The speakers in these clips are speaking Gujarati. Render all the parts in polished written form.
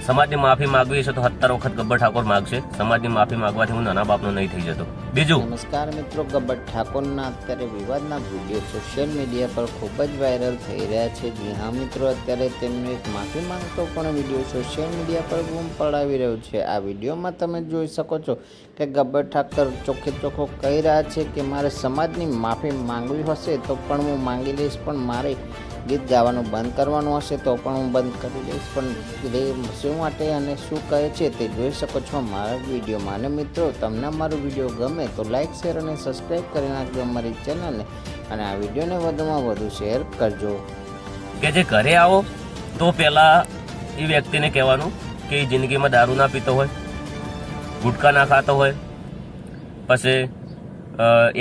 સમાજની માફી માંગવી છે તો 70 વખત ગબ્બર ઠાકોર માગશે. સમાજની માફી માંગવાથી હું નાના બાપનો નહીં થઈ જતો. બીજું, નમસ્કાર મિત્રો, ગબ્બર ઠાકોરના અત્યારે વિવાદના વિડીયો સોશિયલ મીડિયા પર ખૂબ જ વાયરલ થઈ રહ્યા છે. જી હા મિત્રો, અત્યારે તેમનો એક માફી માંગતો પણ વિડીયો સોશિયલ મીડિયા પર બૂમ પડાવી રહ્યો છે. આ વિડીયોમાં તમે જોઈ શકો છો કે ગબ્બર ઠાકોર ચોખ્ખે ચોખ્ખો કહી રહ્યા છે કે મારે સમાજની માફી માંગવી હશે તો પણ હું માંગી લઈશ, પણ મારે ગીત ગાવાનું બંધ કરવાનું હશે તો પણ હું બંધ કરી લઈશ. પણ શું માટે અને શું કહે છે તે જોઈ શકો છો મારા વિડીયોમાં. અને મિત્રો, તમને અમારો વિડીયો ગમે તો લાઇક, શેર અને સબસ્ક્રાઈબ કરી નાખજો અમારી ચેનલને, અને આ વિડીયોને વધુમાં વધુ શેર કરજો. કે જે ઘરે આવો તો પહેલાં એ વ્યક્તિને કહેવાનું કે એ જિંદગીમાં દારૂ ના પીતો હોય, ગુટકા ના ખાતો હોય, પછી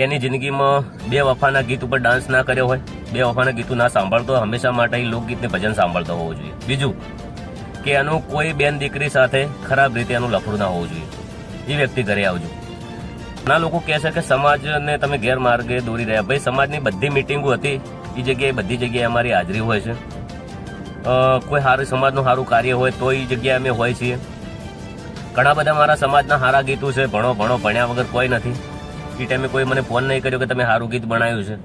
એની જિંદગીમાં બે વફાના ગીત ઉપર ડાન્સ ના કર્યો હોય, બે વફાના ગીતો ના સાંભળતો હોય, હંમેશા માટે એ લોકગીતને ભજન સાંભળતો હોવો જોઈએ. બીજું કે એનું કોઈ બેન દીકરી સાથે ખરાબ રીતે એનું લફડું ના હોવું જોઈએ. એ વ્યક્તિ ઘરે આવજો. ઘણા લોકો કહે છે કે સમાજને તમે ગેરમાર્ગે દોરી રહ્યા. ભાઈ, સમાજની બધી મિટિંગો હતી એ જગ્યાએ બધી જગ્યાએ અમારી હાજરી હોય છે. કોઈ સારું સમાજનું સારું કાર્ય હોય તો એ જગ્યાએ અમે હોય છીએ. ઘણા બધા મારા સમાજના સારા ગીતો છે. ભણ્યા વગર કોઈ નથી. એ ટાઈમે કોઈ મને ફોન નહીં કર્યો કે તમે સારું ગીત બનાવ્યું છે,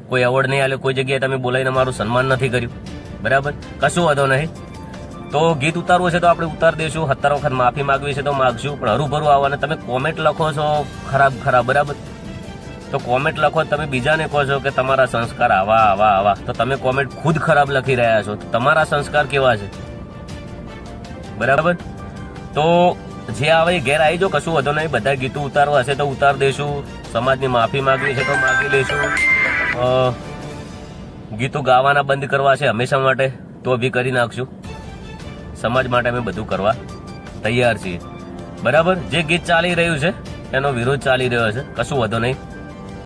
કોઈ એવોર્ડ નહીં આલ્યો, કોઈ જગ્યાએ તમે બોલાવીને મારું સન્માન નથી કર્યું. બરાબર, કશું વાંધો નહીં. તો ગીત ઉતારવું છે તો આપણે ઉતાર દઈશું. 70 વખત માફી માંગવી છે તો માગશું, પણ હરુભરું આવવાને તમે કોમેન્ટ લખો છો ખરાબ. બરાબર, તો કોમેન્ટ લખો, તમે બીજાને કહો છો કે તમારા સંસ્કાર આવા, તો તમે કોમેન્ટ ખુદ ખરાબ લખી રહ્યા છો. તમારા સંસ્કાર કેવા છે? બરાબર, તો જે આવે એ ઘેર આવી જાઓ, કશું વધુ નહીં. બધા ગીતો ઉતારવા હશે તો ઉતાર દઈશું. સમાજની માફી માંગવી છે તો માગી લઈશું. ગીતો ગાવાના બંધ કરવા છે હંમેશા માટે તો બી કરી નાખશું. સમાજ માટે અમે બધું કરવા તૈયાર છીએ. બરાબર, જે ગીત ચાલી રહ્યું છે એનો વિરોધ ચાલી રહ્યો છે, કશું વધુ નહીં.